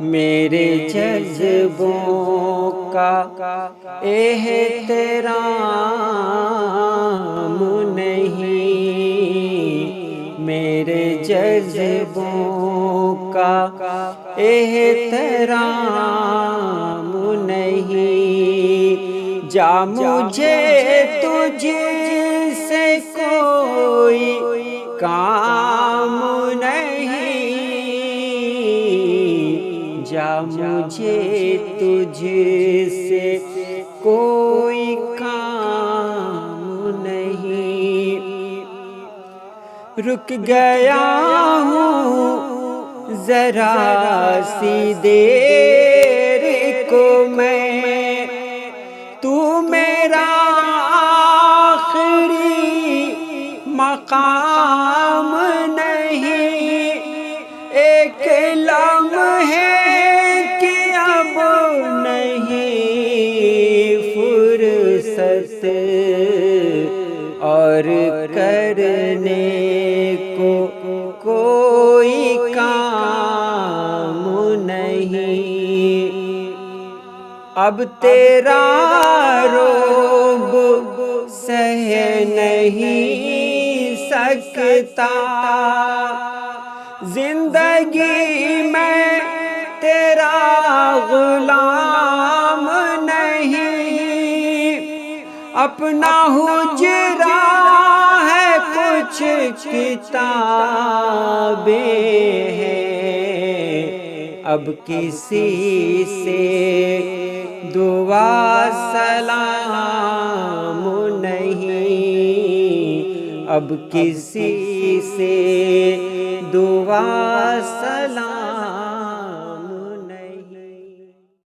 میرے جذبوں کا احترام نہیں، میرے جذبوں کا احترام نہیں، جا مجھے تجھ سے کوئی کام نہیں، جا مجھے تجھ سے کوئی کام نہیں، رک گیا ہوں ذرا سی دیر کو میں، تو میرا آخری مقام نہیں، ایک لمحے کی اب نہیں فرصت، اور کرنے کو کوئی کام نہیں، اب تیرا رعب سہ نہیں سکتا، زندگی میں تیرا غلام نہیں، اپنا حجرا ہے کچھ کتابیں ہیں، اب کسی سے دعا سلام نہیں، اب کسی سے دعا سلام